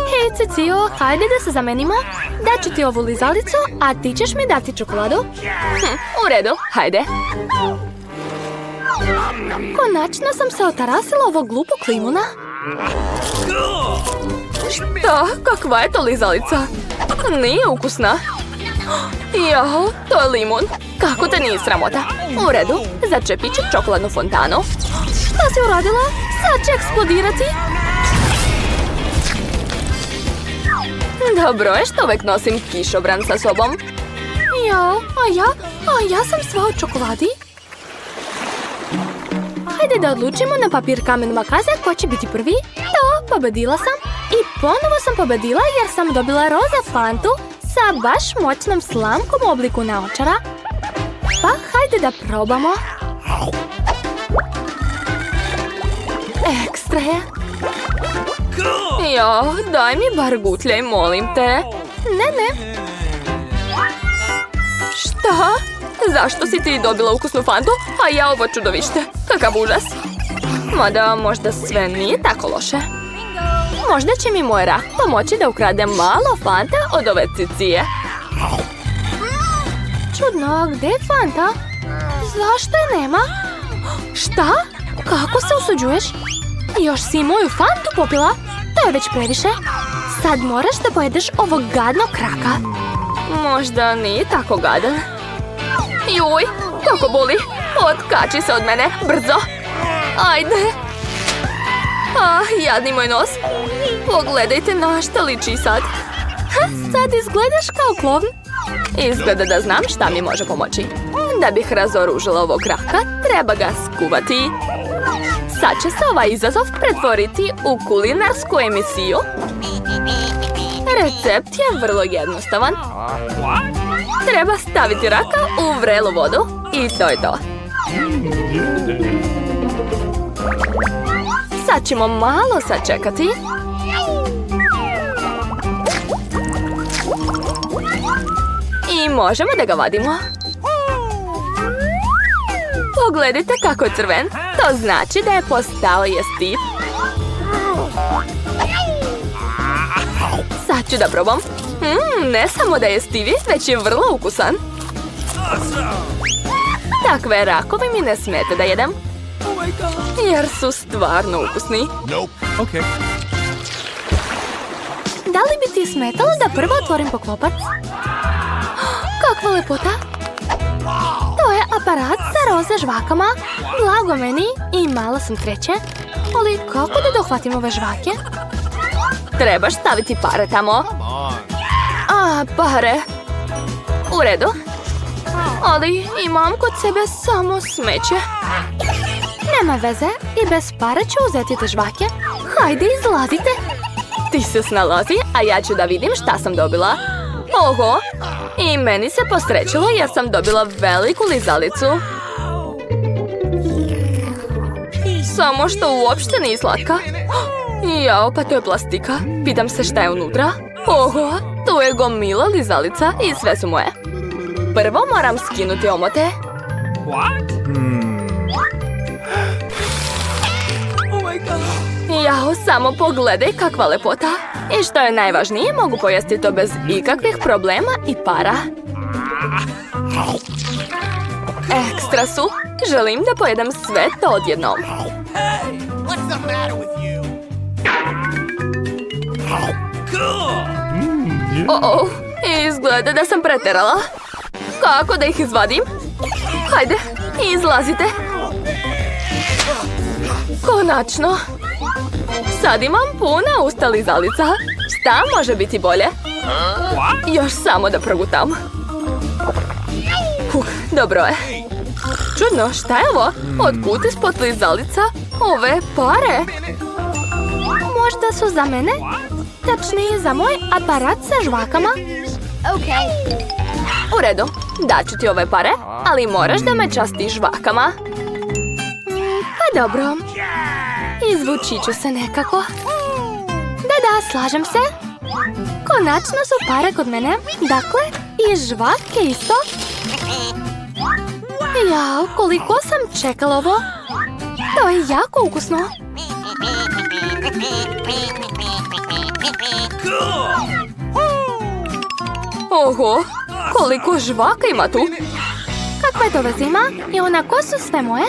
Hej, Cicio, hajde da se zamenimo. Daću ti ovu lizalicu, a ti ćeš mi dati čokoladu. U redu, hajde. Konačno sam se otarasila ovog glupog limuna. Šta? Kakva je to lizalica? Nije ukusna. Jao, to je limun. Kako te nije sramota? U redu, začepit ću čokoladnu fontanu. Šta si uradila? Sad će eksplodirati. Dobro je što uvek nosim kišobran sa sobom. Jao, a ja sam sva u čokoladi. Hajde da odlučimo na papir kamen makaze ko će biti prvi. To, pobedila sam. I ponovo sam pobedila jer sam dobila roza fantu sa baš moćnom slamkom u obliku naočara. Pa hajde da probamo. Ekstra je. Jao, daj mi bar gutljaj, molim te. Ne. Šta? Zašto si ti dobila ukusnu fantu, a ja ovo čudovište? Kakav užas. Mada možda sve nije tako loše. Možda će mi moj rak pomoći da ukradem malo fanta od ove cicije. Čudno, gdje je Fanta? Zašto je nema? Šta? Kako se usuđuješ? Još si moju Fantu popila? To je već previše. Sad moraš da pojedeš ovog gadnog kraka. Možda nije tako gadan. Juj, kako boli. Otkači se od mene, brzo. Ajde. Jadni moj nos. Pogledajte na šta liči sad. Sad izgledaš kao klovn. Izgleda da znam šta mi može pomoći. Da bih razoružila ovog kraka, treba ga skuvati. Sad će se ovaj izazov pretvoriti u kulinarsku emisiju. Recept je vrlo jednostavan. Treba staviti raka u vrelu vodu i to je to. Sad ćemo malo sačekati. I možemo da ga vadimo. Pogledajte kako je crven. To znači da je postao jestiv. Sad ću da probam. Ne samo da je jestiv, već je vrlo ukusan. Takve rakove mi ne smete da jedem. Jer su stvarno ukusni. Okay. Da li bi ti smetalo da prvo otvorim poklopac? Kakva lepota! To je aparat sa roze žvakama. Blago meni i mala sam treće. Ali kako da dohvatim ove žvake? Trebaš staviti pare tamo. Pare. U redu. Ali imam kod sebe samo smeće. Nema veze, i bez para ću uzeti te žvake. Hajde, izlazite. Ti se snalazi, a ja ću da vidim šta sam dobila. Oho! I meni se posrećilo jer sam dobila veliku lizalicu. Samo što uopšte nije slatka. Jao, pa to je plastika. Pitam se šta je unutra. Oho, tu je gomila lizalica i sve su moje. Prvo moram skinuti omote. Jao, samo pogledaj kakva lepota. I što je najvažnije, mogu pojesti to bez ikakvih problema i para. Ekstra su. Želim da pojedem sve to odjednom. Izgleda da sam preterala. Kako da ih izvadim? Hajde, izlazite. Konačno. Sad imam puna usta lizalica. Šta može biti bolje? Još samo da progutam. Dobro je. Čudno, šta je ovo? Otkud ispod lizalica ove pare? Možda su za mene? Tačnije za moj aparat sa žvakama? U redu, daću ti ove pare, ali moraš da me častiš žvakama. Pa dobro. Izvući ću se nekako. Da, slažem se. Konačno su pare kod mene. Dakle, i žvake isto. Jao, koliko sam čekala ovo. To je jako ukusno. Oho, koliko žvaka ima tu. Kakve to veze ima? I onako su sve moje?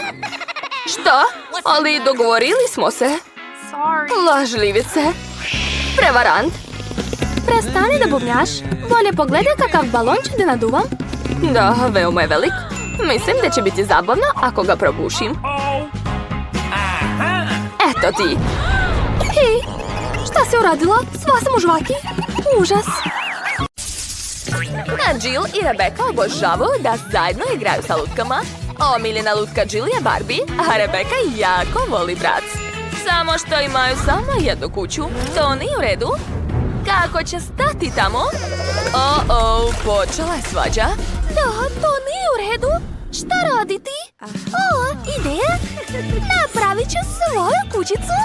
Šta? Ali dogovorili smo se. Lažljivice. Prevarant. Prestani da bubnjaš. Bolje pogledaj kakav balončić da naduvam. Da, veoma je velik. Mislim da će biti zabavno ako ga probušim. Eto ti. Hej, šta si uradila? Sva sam u žvaki. Užas. Jill i Rebecca obožavaju da zajedno igraju sa lutkama. Omiljena lutka Jill je Barbie, a Rebecca jako voli brac. Samo što imaju samo jednu kuću. To nije u redu. Kako će stati tamo? Počela je svađa. Da, to nije u redu. Šta raditi? O, ideja! Napravit ću svoju kućicu.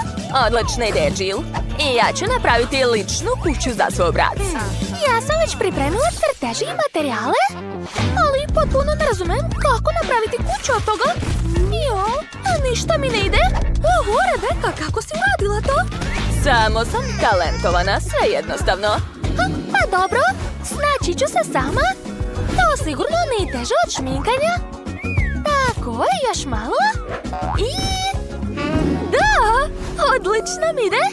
Odlična ideja, Jill. I ja ću napraviti ličnu kuću za svoj brat. Ja sam već pripremila crteži i materijale, ali potpuno ne razumem kako napraviti kuću od toga. Jo, a ništa mi ne ide. Oho, Rebeka, kako si uradila to? Samo sam talentovana, sve jednostavno. Pa dobro, snaći ću se sama. To sigurno ne teže od šminkanja. Tako, još malo. I... Da, odlično mi ide.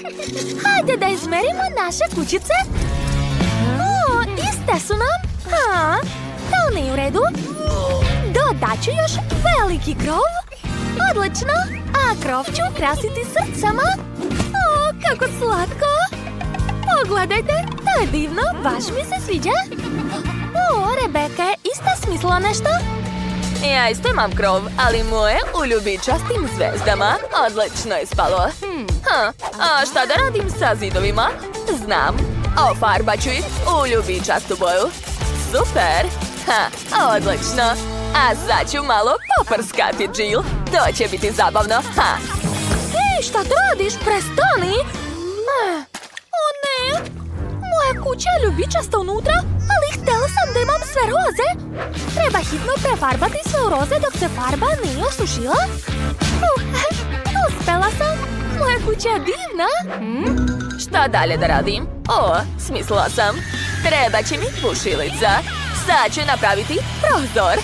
Hajde da izmerimo naše kućice. O, iste su nam. To nije u redu. Dodat ću još veliki krov. Odlično. A krov ću ukrasiti srcama. O, kako slatko. Pogledajte, to je divno, baš mi se sviđa. O, Rebeka je isto smislila nešto. Ja isto imam krov, ali moje u ljubičastim zvezdama. Odlično je spalo. A šta da radim sa zidovima? Znam. Ofarbat ću ih u ljubičastu boju. Super. Odlično. A sad ću malo poprskati, Jill. To će biti zabavno. Ej, šta tu radiš? Prestani! O ne! Moja kuća je ljubičasta unutra, ali htjela sam da imam sve roze. Treba hitno prefarbati sve u roze dok se farba nije osušila. Uspela sam! Moja kuća je divna! Šta dalje da radim? O, smislila sam. Treba će mi bušilica. Sad ću napraviti prozor.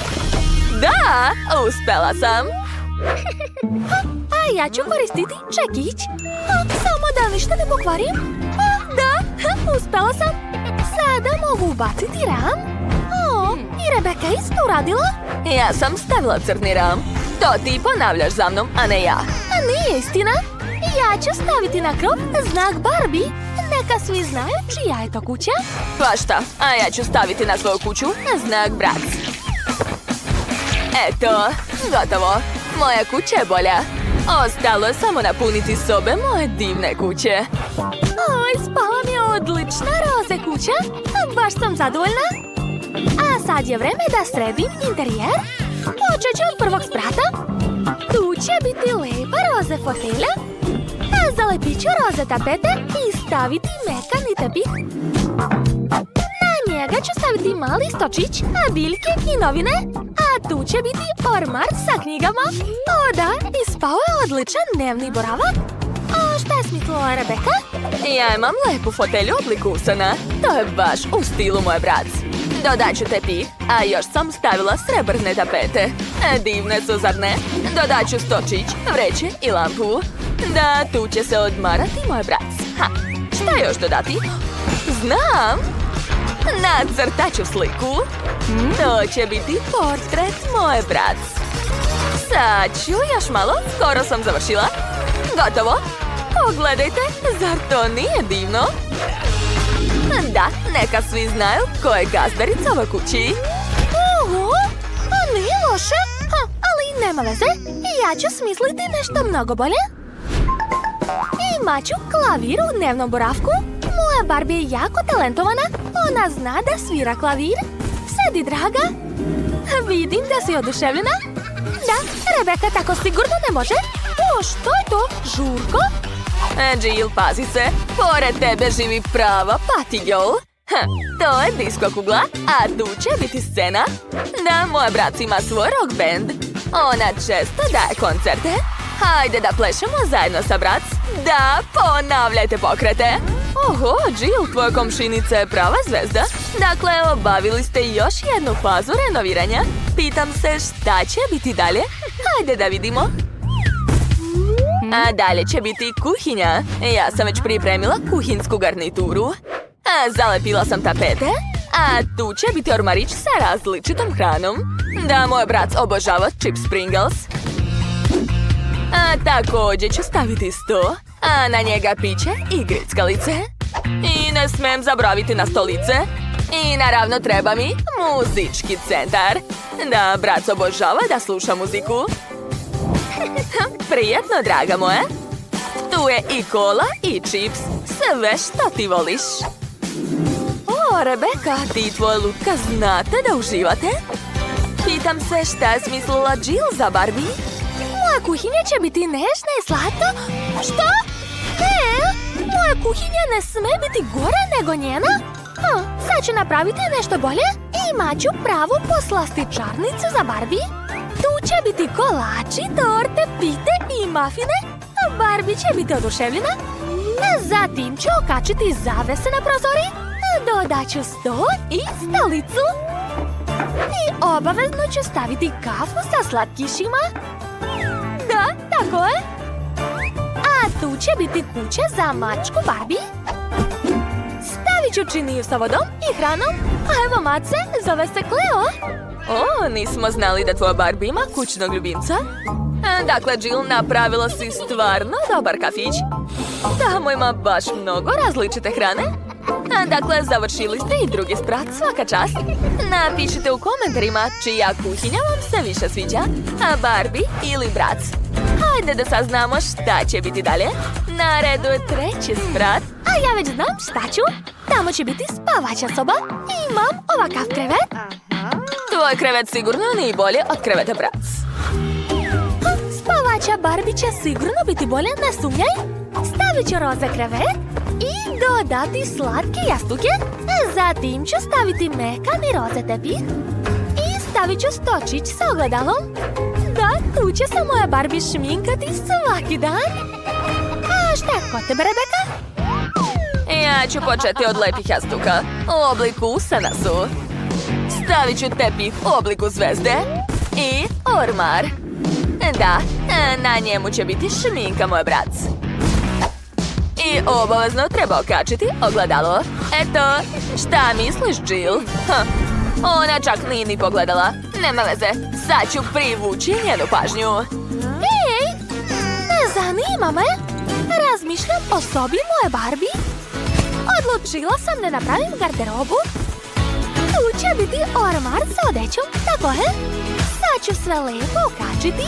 Da, uspela sam. A ja ću koristiti čekić. Samo da ništa ne pokvarim. Da, uspela sam. Sada mogu ubaciti ram. O, i Rebeka isto uradila. Ja sam stavila crni ram. To ti ponavljaš za mnom, a ne ja. A nije istina. Ja ću staviti na krov znak Barbie. Neka svi znaju čija je to kuća. Pa šta, a ja ću staviti na svoju kuću znak brat. Eto, gotovo. Moja kuća je bolja. Ostalo je samo napuniti sobe moje divne kuće. Oj, spala mi je odlična roze kuća. Baš sam zadovoljna. A sad je vreme da sredim interijer. Počet ću od prvog sprata. Tu će biti lepa roze fotelja. A zalepit ću roze tapete i staviti mekani tepih. Na njega ću staviti mali stočić, a biljke i novine. A tu će biti ormar sa knjigama. O da, ispao je odličan dnevni boravak. A šta je smislila Rebeka? Ja imam lepu fotelju obliku usana. To je baš u stilu moj brat. Dodat ću tepih, a još sam stavila srebrne tapete. Divne su, zar ne? Dodat ću stočić, vreće i lampu. Da, tu će se odmarati moj brat. Šta još dodati? Znam! Nacrtat ću sliku. To će biti portret moje brat. Sad ću još malo, skoro sam završila. Gotovo. Pogledajte, zar to nije divno? Da, neka svi znaju ko je gazdarica ove kući. Oho, a nije loše, ali nema veze. Ja ću smisliti nešto mnogo bolje. Imat ću klavir u dnevnom boravku. Moja Barbie je jako talentovana. Ona zna da svira klavir. Sedi, draga. Vidim da si oduševljena. Da, Rebeka tako sigurno ne može. O, što je to? Žurko? Jill, pazi se. Pored tebe živi prava party girl. To je disko kugla, a tu će biti scena. Da, moj brat ima svoj rock band. Ona često daje koncerte. Hajde da plešemo zajedno sa brat. Da, ponavljajte pokrete. Oho, Jill, tvoja komšinica je prava zvezda. Dakle, obavili ste još jednu fazu renoviranja. Pitam se šta će biti dalje. Hajde da vidimo. A dalje će biti kuhinja. Ja sam već pripremila kuhinsku garnituru. Zalepila sam tapete. A tu će biti ormarić sa različitom hranom. Da, moj brat obožava chips Pringles. A također ću staviti sto. A na njega piće i grickalice. I ne smem zaboraviti na stolice. I naravno treba mi muzički centar. Da, brat obožava da sluša muziku. Prijetno, draga moja. Tu je i kola i čips. Sve što ti voliš. O, Rebeka, ti i tvoj Luka znate da uživate? Pitam se šta je smislila Jill za Barbie? Moja kuhinja će biti nežna i slatka. Što? Ne, moja kuhinja ne sme biti gore nego njena. Sad ću napraviti nešto bolje. Imat ću pravu poslastičarnicu za Barbie. Tu će biti kolači, torte, pite i mafine. A Barbie će biti oduševljena. Zatim ću okačiti zavese na prozori. Dodat ću sto i stolicu. I obavezno ću staviti kafu sa slatkišima. Da, tako je. A tu će biti kuća za mačku Barbie. Stavit ću činiju sa vodom i hranom. A evo mace, zove se Cleo. O, nismo znali da tvoja Barbie ima kućnog ljubimca. Dakle, Jill, napravila si stvarno dobar kafić. Tamo ima baš mnogo različite hrane. Dakle, završili ste i drugi sprat, svaka čast. Napišite u komentarima čija kuhinja vam se više sviđa, Barbie ili Brac. Hajde da saznamo šta će biti dalje. Na redu je treći sprat. A ja već znam šta ću. Tamo će biti spavaća soba. I imam ovakav krevet. Tvoj krevet sigurno nije bolje od kreveta Brac. Spavaća Barbie će sigurno biti bolje, ne sumnjaj. Stavit ću roze krevet i dodati slatke jastuke. Zatim ću staviti mekani roze tepih i stavit ću stočić sa ogledalom. Da, tu će se moja Barbie šminkati svaki dan. A šta je kod tebe, Rebeka? Ja ću početi od lepih jastuka u obliku usana su. Stavit ću tepih u obliku zvezde i ormar. Da, na njemu će biti šminka, moj Brac. I obavezno treba okačiti ogledalo. Eto, šta misliš, Jill? Ona čak nije ni pogledala. Nema veze, sad ću privući njenu pažnju. Ej, ne zanima me. Razmišljam o sobi moje Barbie. Odlučila sam da napravim garderobu. Tu će biti ormar sa odećom, tako je. Sad ću sve lepo okačiti.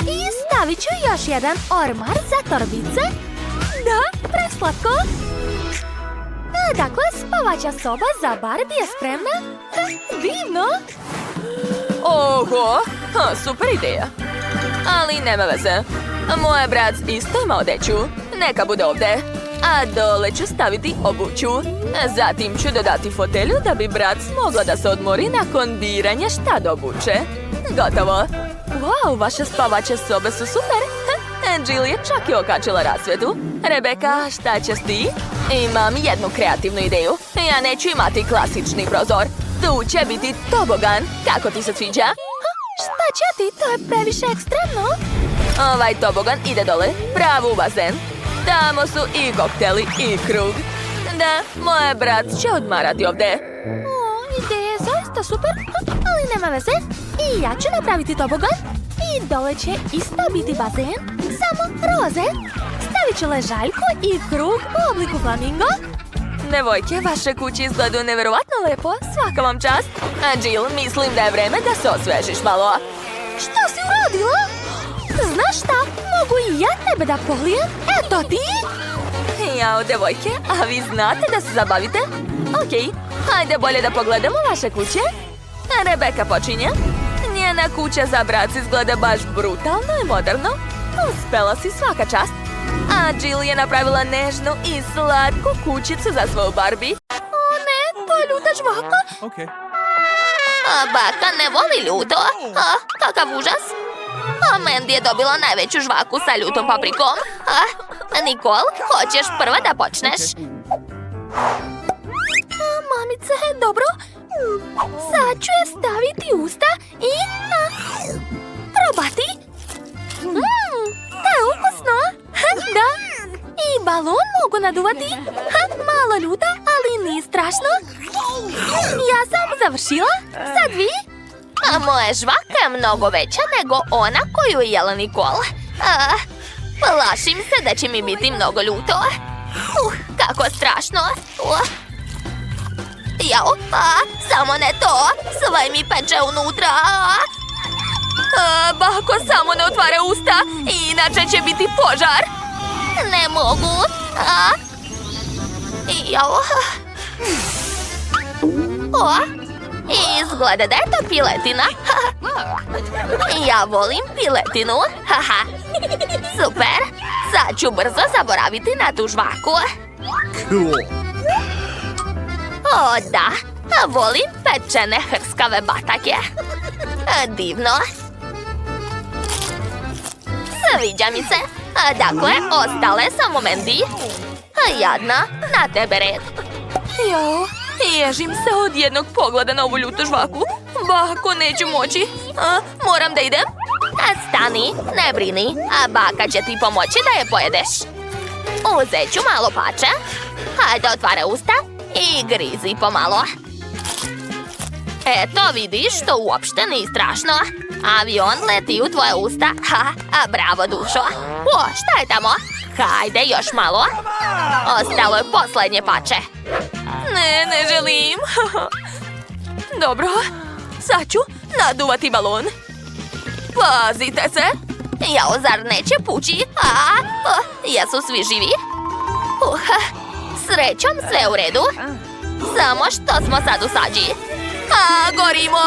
I stavit ću još jedan ormar za torbice. Da, preslatko. Dakle, spavaća soba za Barbie je spremna. Divno. Oho, super ideja. Ali nema veze. Moj Brac isto ima odeću. Neka bude ovde. A dole ću staviti obuću. Zatim ću dodati fotelju da bi Brac mogla da se odmori nakon biranja šta da obuče. Gotovo. Wow, vaše spavaće sobe su super. Jill je čak i okačila rasvjetu. Rebeka, šta ćeš ti? Imam jednu kreativnu ideju. Ja neću imati klasični prozor. Tu će biti tobogan. Kako ti se sviđa? Šta će ti? To je previše ekstremno. Ovaj tobogan ide dole, pravo u bazen. Tamo su i kokteli i krug. Da, moj Brac će odmarati ovde. Ideja je zaista super, ali nema veze. I ja ću napraviti tobogan. I dole će isto biti bazen, samo roze. Stavit ću ležaljku i krug u obliku flamingo. Devojke, vaše kuće izgledaju neverovatno lepo, svaka vam čast. A Jill, mislim da je vreme da se osvežiš malo. Šta si uradila? Znaš šta, mogu i ja tebe da polijem? Eto ti! Jao, devojke, a vi znate da se zabavite? Okej, hajde bolje da pogledamo vaše kuće. Rebeka počinje. Njena kuća za Brac izgleda baš brutalno i moderno. Uspela si, svaka čast. A Jill je napravila nežnu i slatku kućicu za svoju Barbie. O ne, to je ljuta žvaka. Okay. A baka ne voli ljuto. Kakav užas. A Mandy je dobila najveću žvaku sa ljutom paprikom. Nicole, hoćeš prva da počneš? Mamice, dobro. Sad ću je staviti u usta i probati. To je ukusno. Da. I balon mogu naduvati. Malo ljuta, ali nije strašno. Ja sam završila. Sad vi. A moja žvaka je mnogo veća nego ona koju je jela Nicole. Plašim se da će mi biti mnogo ljuto. Kako strašno. Jao, samo ne to. Sve mi peče unutra. Bako, samo ne otvara usta, inače će biti požar. Ne mogu. Jao. Izgleda da je to piletina. Ja volim piletinu. Haha. Super. Sad ću brzo zaboraviti na tu žvaku. O, da. Volim pečene hrskave batake. Divno. Sviđa mi se. Dakle, ostale samo Mandy. Jadna, na tebe red. Jao, ježim se od jednog pogleda na ovu ljutu žvaku. Bako, neću moći. Moram da idem. Stani, ne brini, a baka će ti pomoći da je pojedeš. Uzet ću malo pače. Hajde, otvaraj usta i grizi pomalo. Eto, vidiš, to uopšte nije strašno. Avion leti u tvoje usta. Bravo, dušo. O, šta je tamo? Hajde, još malo. Ostalo je poslednje pače. Ne želim. Dobro, sad ću naduvati balon. Pazite se. Jao, zar neće pući? Jesu svi živi? Srećom, sve u redu. Samo što smo sad u sađi. Gorimo!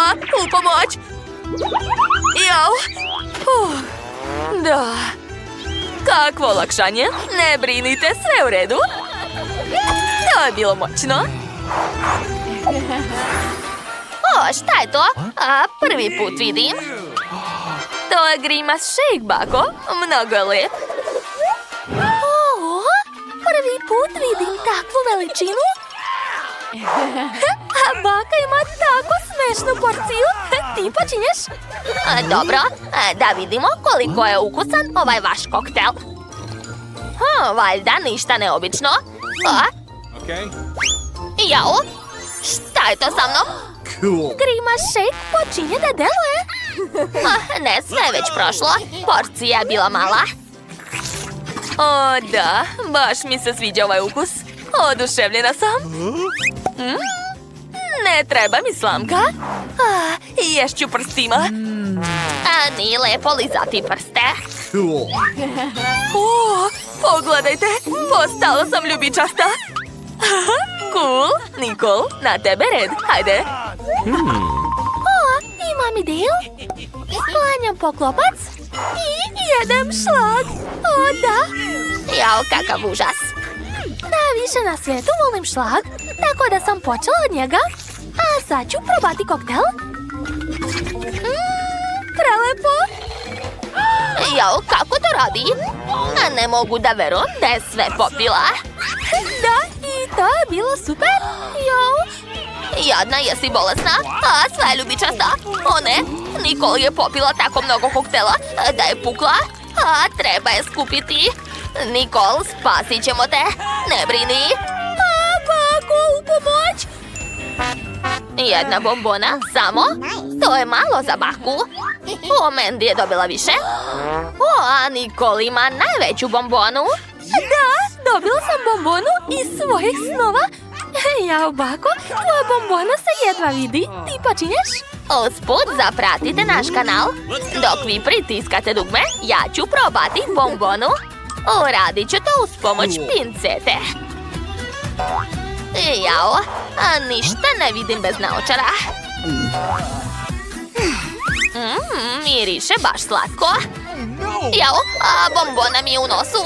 U pomoć! Jao! Da. Kakvo olakšanje. Ne brinite, sve u redu. To je bilo moćno. Šta je to? Prvi put vidim. To je Grimace Shake, bako. Mnogo je lep. Prvi put vidim takvu veličinu. A baka ima tako smešnu porciju. Ti počinješ? Dobro, da vidimo koliko je ukusan ovaj vaš koktel. Valjda ništa neobično. Jao, šta je to sa mnom? Grimace Shake počinje da deluje. Ne, sve je već prošlo. Porcija je bila mala. O, da, baš mi se sviđa ovaj ukus. Oduševljena sam. Ne treba mi slamka. Ješću prstima. Nije lepo lizati prste. Pogledajte, postala sam ljubičasta. Cool, Nicole, na tebe red, hajde. Imam ideju. Sklanjam poklopac i jedem šlag. O, da. Jao, kakav užas. Najviše na svijetu volim šlag, tako da sam počela od njega. A sad ću probati koktel. Prelepo. Jao, kako to radi? Ne mogu da verujem da je sve popila. Da, i to je bilo super. Jao. Jadna, jesi bolesna? Sve je ljubičasta. O ne, Nicole je popila tako mnogo koktela da je pukla. Treba je skupiti. Nicole, spasit ćemo te. Ne brini. Bako, u pomoć. Jedna bombona, samo? To je malo za baku. Mandy je dobila više. A Nicole ima najveću bombonu. Da, dobila sam bombonu iz svojih snova. Jao, bako, tvoja bombona se jedva vidi. Ti počinješ? Usput, zapratite naš kanal. Dok vi pritiskate dugme, ja ću probati bombonu. Uradit ću to uz pomoć pincete. Jao, ništa ne vidim bez naočara. Miriše baš slatko. Jao, bombona mi je u nosu.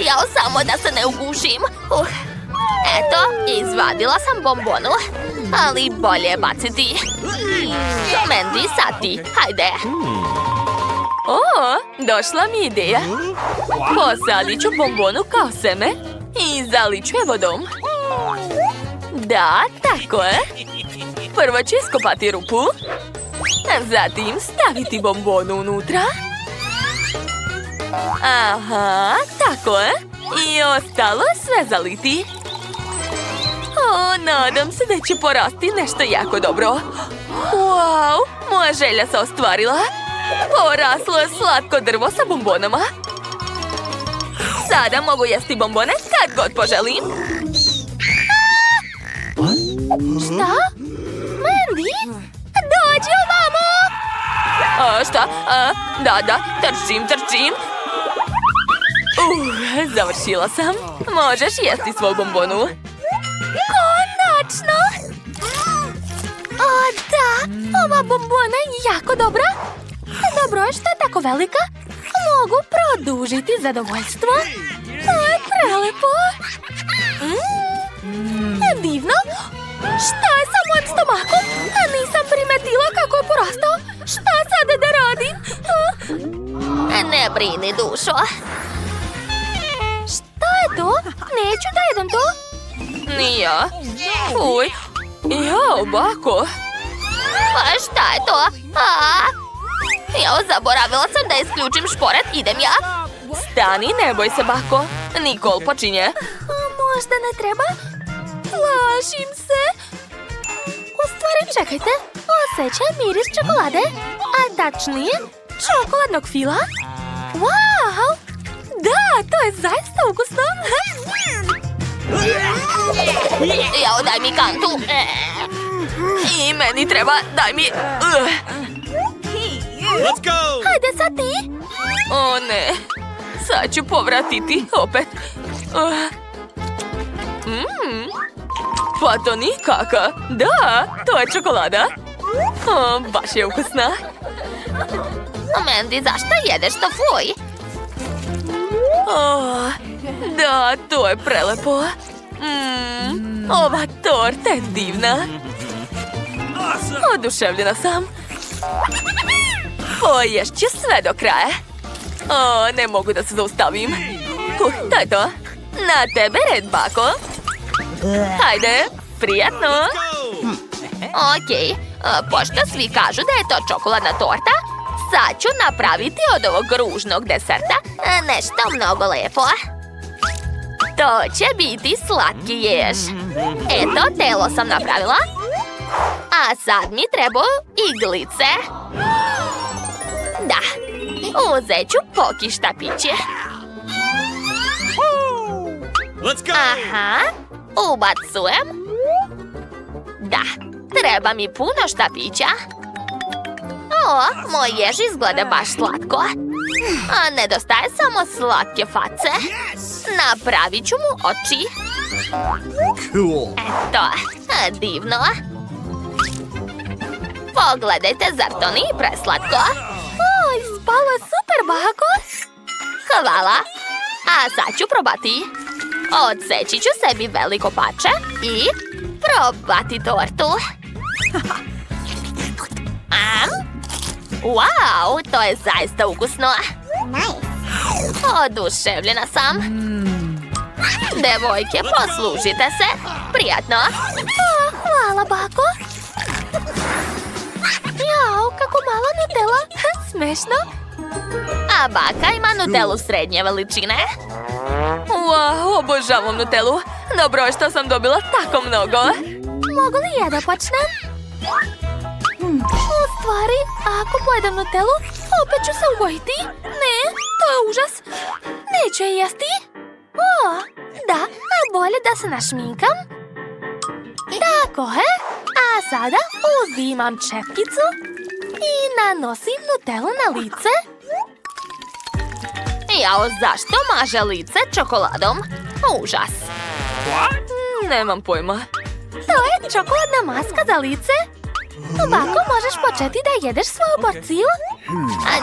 Jao, samo da se ne ugušim. Eto, izvadila sam bombonu. Ali bolje je baciti. Mandy, sad ti, hajde. Došla mi ideja. Posadit ću bombonu kao seme i zaliću je vodom. Da, tako je. Prvo ću iskopati rupu, zatim staviti bombonu unutra. Aha, tako je. I ostalo je sve zaliti. Nadam se da će porasti nešto jako dobro. Wow, moja želja se ostvarila. Poraslo je slatko drvo sa bombonama. Sada mogu jesti bombone kad god poželim. Šta? Mandy? Dođi ovamo! Šta? Da, trčim. Završila sam. Možeš jesti svoju bombonu. Konačno! A bombona je jako dobra. Dobro je što je tako velika. Mogu produžiti zadovoljstvo. To je prelepo. Divno. Šta je sa mojim stomakom? Nisam primetila kako je porastao. Šta sada da radim? Ne brini, dušo. Šta je to? Neću da jedem to. Ni ja. Fuj. Jao, bako. Pa šta je to? Zaboravila sam da isključim šporet. Idem ja. Stani, ne boj se, bako. Nikol počinje. Možda ne treba? Plašim se. U stvari, čekajte. Osjećam miris čokolade. A tačnije, čokoladnog fila. Wow! Da, to je zaista ukusno. Jao, daj mi kantu. I meni treba, daj mi. Let's go! Hajde sad ti. O ne. Sad ću povratiti opet. Pa to nikaka. Da, to je čokolada. Baš je ukusna. Mandy, zašto jedeš to, fuj? Da, to je prelepo. Ova torta je divna. Oduševljena sam. Poješću sve do kraja. Ne mogu da se zaustavim. To je to. Na tebe red, bako. Hajde, prijatno. Okej, pošto svi kažu da je to čokoladna torta, sad ću napraviti od ovog ružnog deserta nešto mnogo lepo. To će biti slatki ješ. Eto, telo sam napravila. A sad mi trebaju iglice. Da, uzet ću poki štapiće. Let's go! Aha, ubacujem. Da, treba mi puno štapića. Moj jež izgleda baš slatko. A nedostaje samo slatke face. Napravit ću mu oči. Cool! Eto, divno. Pogledajte, zar to nije preslatko? Ispalo je super, bako. Hvala. A sad ću probati. Odseći ću sebi veliko pače i probati tortu. Wow, to je zaista ukusno. Oduševljena sam. Devojke, poslužite se. Prijatno. Hvala, bako. Jao, kako malo Nutella. Smešno. A baka ima Nutellu srednje veličine. Wow, obožavam Nutellu. Dobro je što sam dobila tako mnogo. Mogu li ja da počnem? U stvari, ako pojedem Nutellu, opet ću se ugojiti. Ne, to je užas. Neću je jesti. Da, a bolje da se našminkam. Tako je. A sada uzimam četkicu i nanosim Nutellu na lice. Jao, zašto maže lice čokoladom? Užas. Nemam pojma. To je čokoladna maska za lice. Bako, možeš početi da jedeš svoju porciju?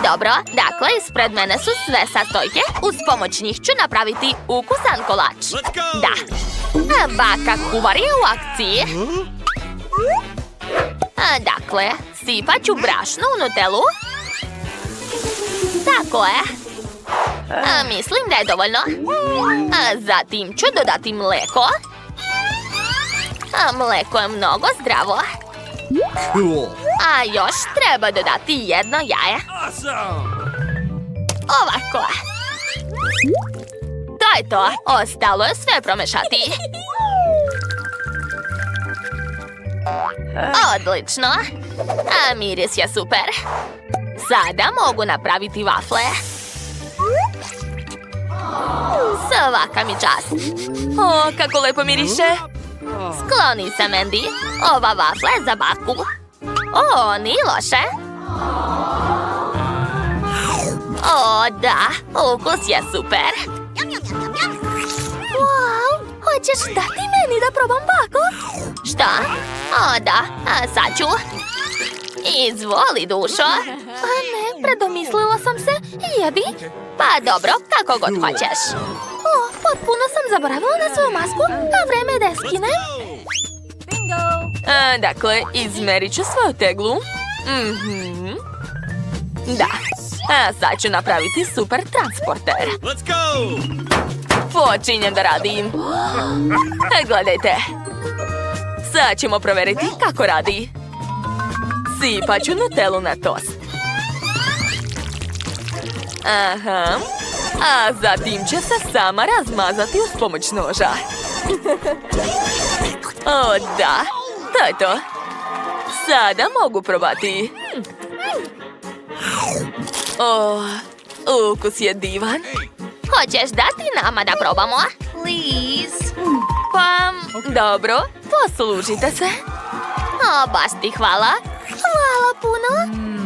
Dobro, dakle, ispred mene su sve sastojke. Uz pomoć njih ću napraviti ukusan kolač. Let's go! Da. Baka kuvar je u akciji. Dakle, sipat ću brašno u Nutellu. Tako je. Mislim da je dovoljno. Zatim ću dodati mleko. Mleko je mnogo zdravo. Cool! A još treba dodati jedno jaje. Awesome! Ovako. To je to. Ostalo je sve promešati. Odlično. A miris je super. Sada mogu napraviti vafle. Svaka mi čast. Kako lepo miriše. Skloni se, Mandy. Ova vafla je za baku. Nije loše. Da, ukus je super. Wow, hoćeš dati meni da probam, bako? Šta? Da, sad ću. Izvoli, dušo. A ne, predomislila sam se. Jedi. Pa dobro, kako god hoćeš. O, potpuno sam zaboravila na svoju masku, a vreme je da je skinem. Dakle, izmerit ću svoju teglu. Da. A sad ću napraviti super transporter. Let's go! Počinjem da radim. Gledajte. Sad ćemo provjeriti kako radi. Sipat ću Nutellu na tost. Aha. A zatim će se sama razmazati uz pomoć noža. O, da. To je to. Sada mogu probati. O, ukus je divan. Hoćeš dati nama da probamo? Please. Pa, dobro, poslužite se. O, baš ti hvala. Hvala puno.